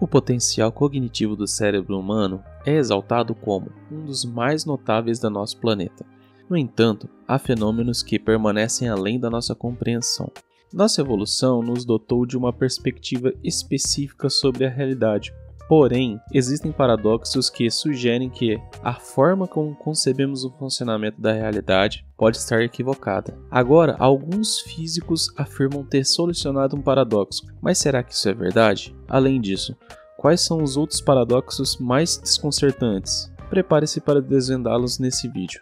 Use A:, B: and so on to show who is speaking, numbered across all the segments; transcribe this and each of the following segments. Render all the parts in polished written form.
A: O potencial cognitivo do cérebro humano é exaltado como um dos mais notáveis da nosso planeta. No entanto, há fenômenos que permanecem além da nossa compreensão. Nossa evolução nos dotou de uma perspectiva específica sobre a realidade. Porém, existem paradoxos que sugerem que a forma como concebemos o funcionamento da realidade pode estar equivocada. Agora, alguns físicos afirmam ter solucionado um paradoxo, mas será que isso é verdade? Além disso, quais são os outros paradoxos mais desconcertantes? Prepare-se para desvendá-los nesse vídeo.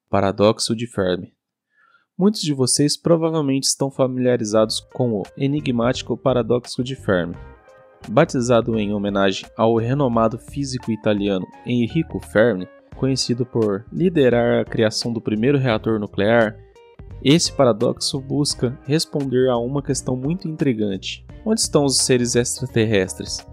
A: Paradoxo de Fermi. Muitos de vocês provavelmente estão familiarizados com o enigmático paradoxo de Fermi. Batizado em homenagem ao renomado físico italiano Enrico Fermi, conhecido por liderar a criação do primeiro reator nuclear, esse paradoxo busca responder a uma questão muito intrigante: onde estão os seres extraterrestres?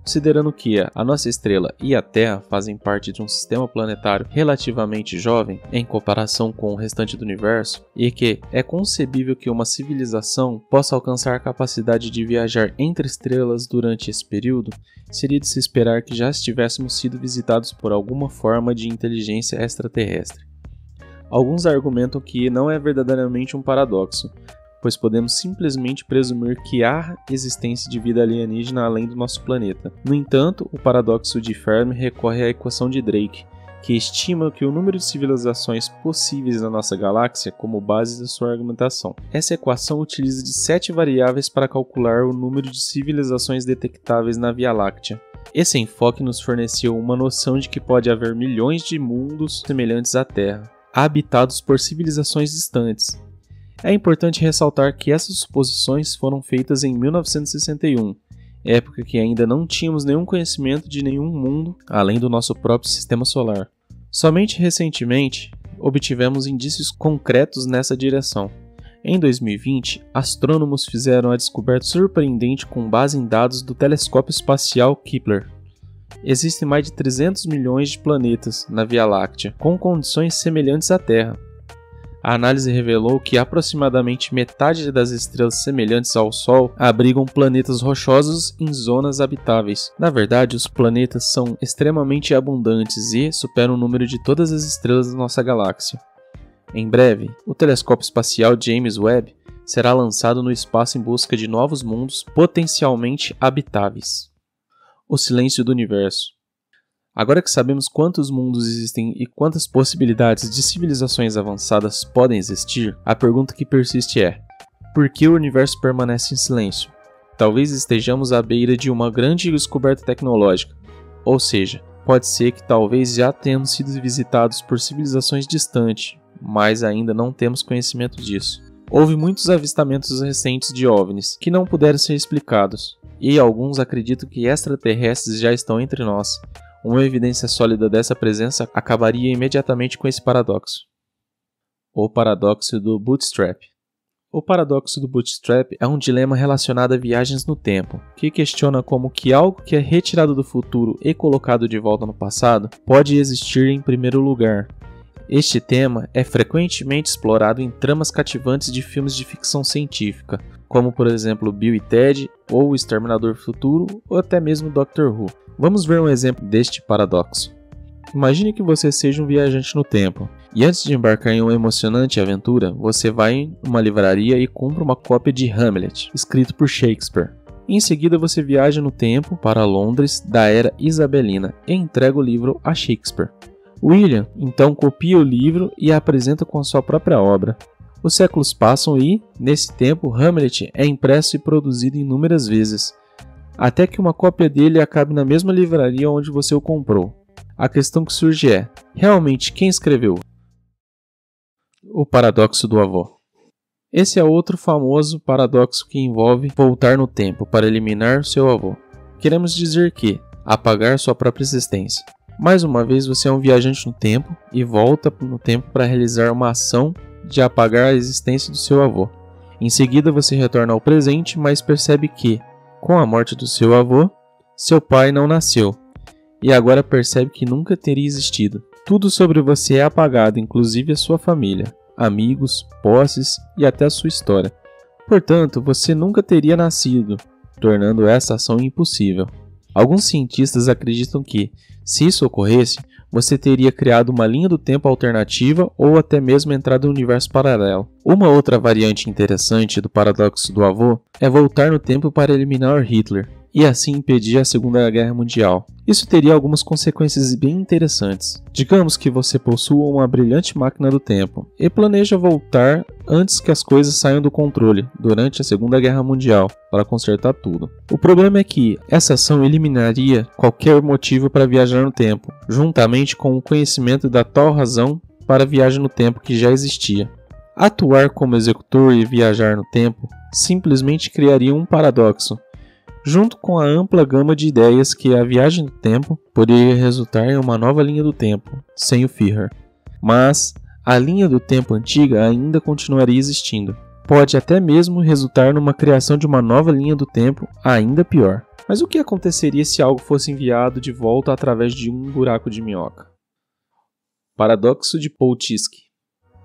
A: Considerando que a nossa estrela e a Terra fazem parte de um sistema planetário relativamente jovem em comparação com o restante do universo, e que é concebível que uma civilização possa alcançar a capacidade de viajar entre estrelas durante esse período, seria de se esperar que já estivéssemos sido visitados por alguma forma de inteligência extraterrestre. Alguns argumentam que não é verdadeiramente um paradoxo, pois podemos simplesmente presumir que há existência de vida alienígena além do nosso planeta. No entanto, o paradoxo de Fermi recorre à equação de Drake, que estima que o número de civilizações possíveis na nossa galáxia como base da sua argumentação. Essa equação utiliza de 7 variáveis para calcular o número de civilizações detectáveis na Via Láctea. Esse enfoque nos forneceu uma noção de que pode haver milhões de mundos semelhantes à Terra, habitados por civilizações distantes. É importante ressaltar que essas suposições foram feitas em 1961, época que ainda não tínhamos nenhum conhecimento de nenhum mundo além do nosso próprio sistema solar. Somente recentemente obtivemos indícios concretos nessa direção. Em 2020, astrônomos fizeram a descoberta surpreendente com base em dados do telescópio espacial Kepler. Existem mais de 300 milhões de planetas na Via Láctea, com condições semelhantes à Terra. A análise revelou que aproximadamente metade das estrelas semelhantes ao Sol abrigam planetas rochosos em zonas habitáveis. Na verdade, os planetas são extremamente abundantes e superam o número de todas as estrelas da nossa galáxia. Em breve, o telescópio espacial James Webb será lançado no espaço em busca de novos mundos potencialmente habitáveis. O silêncio do universo. Agora que sabemos quantos mundos existem e quantas possibilidades de civilizações avançadas podem existir, a pergunta que persiste é: por que o universo permanece em silêncio? Talvez estejamos à beira de uma grande descoberta tecnológica, ou seja, pode ser que talvez já tenhamos sido visitados por civilizações distantes, mas ainda não temos conhecimento disso. Houve muitos avistamentos recentes de OVNIs que não puderam ser explicados, e alguns acreditam que extraterrestres já estão entre nós. Uma evidência sólida dessa presença acabaria imediatamente com esse paradoxo. O paradoxo do Bootstrap. O paradoxo do Bootstrap é um dilema relacionado a viagens no tempo, que questiona como que algo que é retirado do futuro e colocado de volta no passado pode existir em primeiro lugar. Este tema é frequentemente explorado em tramas cativantes de filmes de ficção científica, como por exemplo Bill e Ted, ou O Exterminador Futuro, ou até mesmo Doctor Who. Vamos ver um exemplo deste paradoxo. Imagine que você seja um viajante no tempo, e antes de embarcar em uma emocionante aventura, você vai em uma livraria e compra uma cópia de Hamlet, escrito por Shakespeare. Em seguida você viaja no tempo para Londres da era isabelina e entrega o livro a Shakespeare. William então copia o livro e a apresenta com a sua própria obra. Os séculos passam e, nesse tempo, Hamlet é impresso e produzido inúmeras vezes, até que uma cópia dele acabe na mesma livraria onde você o comprou. A questão que surge é: realmente quem escreveu? O paradoxo do avô. Esse é outro famoso paradoxo que envolve voltar no tempo para eliminar seu avô. Queremos dizer que apagar sua própria existência. Mais uma vez você é um viajante no tempo e volta no tempo para realizar uma ação de apagar a existência do seu avô. Em seguida você retorna ao presente, mas percebe que, com a morte do seu avô, seu pai não nasceu, e agora percebe que nunca teria existido. Tudo sobre você é apagado, inclusive a sua família, amigos, posses e até a sua história. Portanto, você nunca teria nascido, tornando essa ação impossível. Alguns cientistas acreditam que, se isso ocorresse, você teria criado uma linha do tempo alternativa ou até mesmo entrado em um universo paralelo. Uma outra variante interessante do paradoxo do avô é voltar no tempo para eliminar Hitler e assim impedir a Segunda Guerra Mundial. Isso teria algumas consequências bem interessantes. Digamos que você possua uma brilhante máquina do tempo e planeja voltar antes que as coisas saiam do controle durante a Segunda Guerra Mundial para consertar tudo. O problema é que essa ação eliminaria qualquer motivo para viajar no tempo, juntamente com o conhecimento da tal razão para a viagem no tempo que já existia. Atuar como executor e viajar no tempo simplesmente criaria um paradoxo, junto com a ampla gama de ideias que a viagem do tempo poderia resultar em uma nova linha do tempo, sem o Führer. Mas a linha do tempo antiga ainda continuaria existindo. Pode até mesmo resultar numa criação de uma nova linha do tempo ainda pior. Mas o que aconteceria se algo fosse enviado de volta através de um buraco de minhoca? Paradoxo de Polchinski.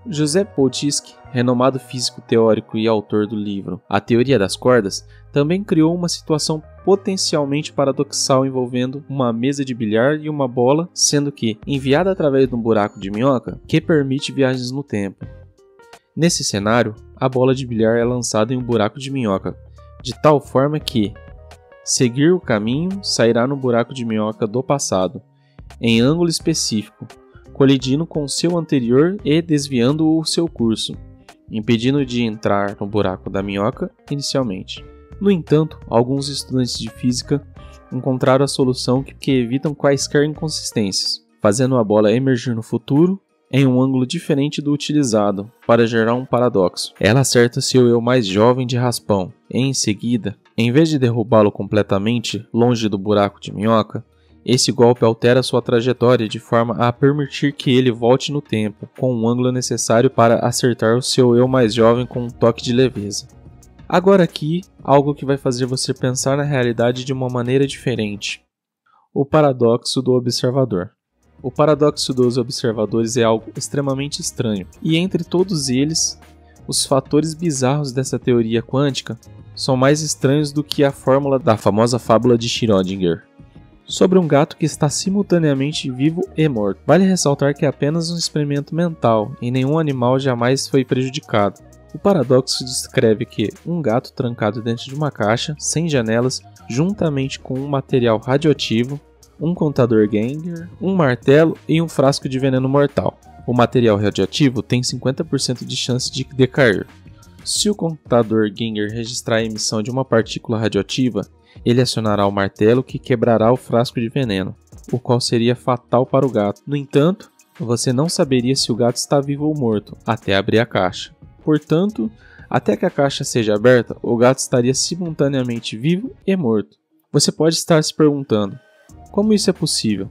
A: Joseph Polchinski, renomado físico teórico e autor do livro A Teoria das Cordas, também criou uma situação potencialmente paradoxal envolvendo uma mesa de bilhar e uma bola, sendo que enviada através de um buraco de minhoca que permite viagens no tempo. Nesse cenário, a bola de bilhar é lançada em um buraco de minhoca, de tal forma que seguir o caminho sairá no buraco de minhoca do passado, em ângulo específico, colidindo com o seu anterior e desviando o seu curso, impedindo de entrar no buraco da minhoca inicialmente. No entanto, alguns estudantes de física encontraram a solução que evitam quaisquer inconsistências, fazendo a bola emergir no futuro em um ângulo diferente do utilizado para gerar um paradoxo. Ela acerta seu eu mais jovem de raspão e, em seguida, em vez de derrubá-lo completamente longe do buraco de minhoca, esse golpe altera sua trajetória de forma a permitir que ele volte no tempo, com o ângulo necessário para acertar o seu eu mais jovem com um toque de leveza. Agora aqui, algo que vai fazer você pensar na realidade de uma maneira diferente. O paradoxo do observador. O paradoxo dos observadores é algo extremamente estranho, e entre todos eles, os fatores bizarros dessa teoria quântica são mais estranhos do que a fórmula da famosa fábula de Schrödinger sobre um gato que está simultaneamente vivo e morto. Vale ressaltar que é apenas um experimento mental e nenhum animal jamais foi prejudicado. O paradoxo descreve que um gato trancado dentro de uma caixa, sem janelas, juntamente com um material radioativo, um contador Geiger, um martelo e um frasco de veneno mortal. O material radioativo tem 50% de chance de decair. Se o contador Geiger registrar a emissão de uma partícula radioativa, ele acionará o martelo que quebrará o frasco de veneno, o qual seria fatal para o gato. No entanto, você não saberia se o gato está vivo ou morto até abrir a caixa. Portanto, até que a caixa seja aberta, o gato estaria simultaneamente vivo e morto. Você pode estar se perguntando, como isso é possível?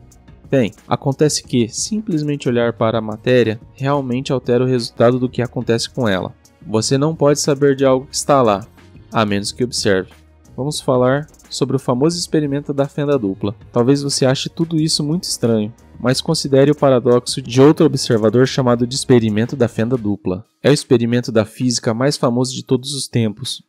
A: Bem, acontece que simplesmente olhar para a matéria realmente altera o resultado do que acontece com ela. Você não pode saber de algo que está lá, a menos que observe. Vamos falar sobre o famoso experimento da fenda dupla. Talvez você ache tudo isso muito estranho, mas considere o paradoxo de outro observador chamado de experimento da fenda dupla. É o experimento da física mais famoso de todos os tempos.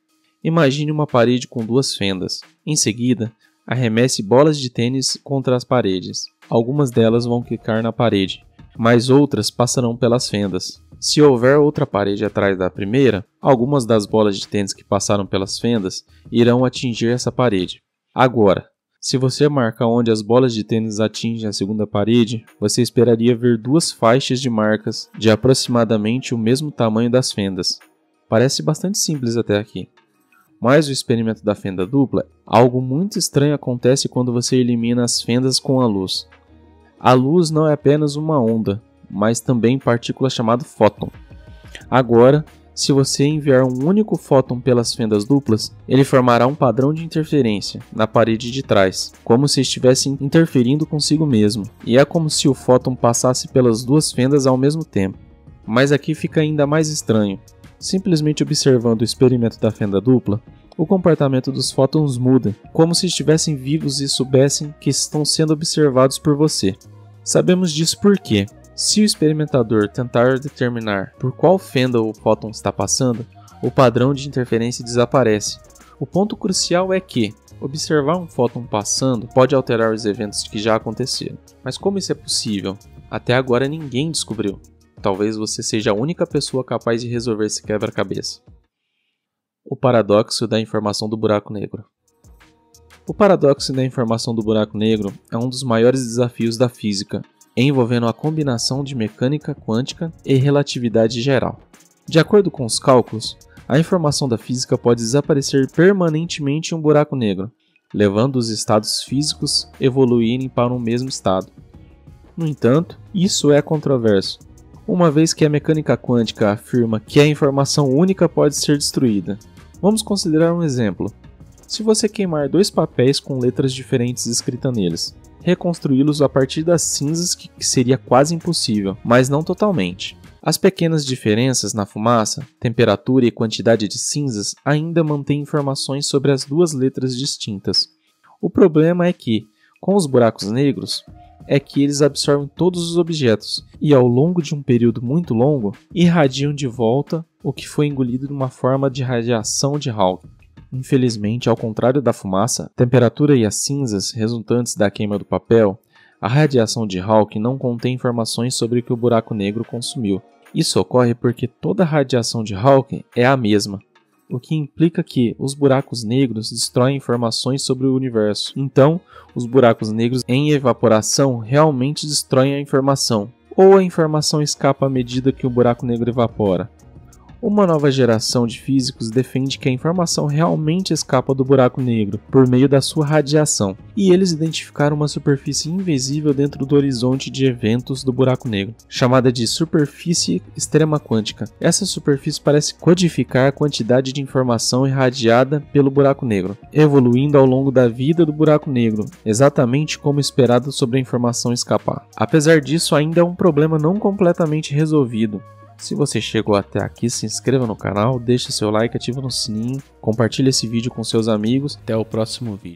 A: Imagine uma parede com duas fendas. Em seguida, arremesse bolas de tênis contra as paredes. Algumas delas vão quicar na parede, mas outras passarão pelas fendas. Se houver outra parede atrás da primeira, algumas das bolas de tênis que passaram pelas fendas irão atingir essa parede. Agora, se você marca onde as bolas de tênis atingem a segunda parede, você esperaria ver duas faixas de marcas de aproximadamente o mesmo tamanho das fendas. Parece bastante simples até aqui. Mas o experimento da fenda dupla, algo muito estranho acontece quando você elimina as fendas com a luz. A luz não é apenas uma onda, mas também partícula chamada fóton. Agora, se você enviar um único fóton pelas fendas duplas, ele formará um padrão de interferência na parede de trás, como se estivesse interferindo consigo mesmo, e é como se o fóton passasse pelas duas fendas ao mesmo tempo. Mas aqui fica ainda mais estranho. Simplesmente observando o experimento da fenda dupla, o comportamento dos fótons muda, como se estivessem vivos e soubessem que estão sendo observados por você. Sabemos disso porque, se o experimentador tentar determinar por qual fenda o fóton está passando, o padrão de interferência desaparece, O ponto crucial é que observar um fóton passando pode alterar os eventos que já aconteceram. Mas como isso é possível? Até agora ninguém descobriu. Talvez você seja a única pessoa capaz de resolver esse quebra-cabeça. O paradoxo da informação do buraco negro. O paradoxo da informação do buraco negro é um dos maiores desafios da física, envolvendo a combinação de mecânica quântica e relatividade geral. De acordo com os cálculos, a informação da física pode desaparecer permanentemente em um buraco negro, levando os estados físicos a evoluírem para um mesmo estado. No entanto, isso é controverso, uma vez que a mecânica quântica afirma que a informação única pode ser destruída. Vamos considerar um exemplo. Se você queimar 2 papéis com letras diferentes escritas neles, reconstruí-los a partir das cinzas que seria quase impossível, mas não totalmente. As pequenas diferenças na fumaça, temperatura e quantidade de cinzas ainda mantêm informações sobre as 2 letras distintas. O problema é que, com os buracos negros, eles absorvem todos os objetos e, ao longo de um período muito longo, irradiam de volta o que foi engolido numa forma de radiação de Hawking. Infelizmente, ao contrário da fumaça, temperatura e as cinzas resultantes da queima do papel, a radiação de Hawking não contém informações sobre o que o buraco negro consumiu. Isso ocorre porque toda a radiação de Hawking é a mesma, o que implica que os buracos negros destroem informações sobre o universo. Então, os buracos negros em evaporação realmente destroem a informação, ou a informação escapa à medida que o buraco negro evapora. Uma nova geração de físicos defende que a informação realmente escapa do buraco negro por meio da sua radiação, e eles identificaram uma superfície invisível dentro do horizonte de eventos do buraco negro, chamada de superfície extrema quântica. Essa superfície parece codificar a quantidade de informação irradiada pelo buraco negro, evoluindo ao longo da vida do buraco negro, exatamente como esperado sobre a informação escapar. Apesar disso, ainda é um problema não completamente resolvido. Se você chegou até aqui, se inscreva no canal, deixe seu like, ativa no sininho, compartilhe esse vídeo com seus amigos. Até o próximo vídeo.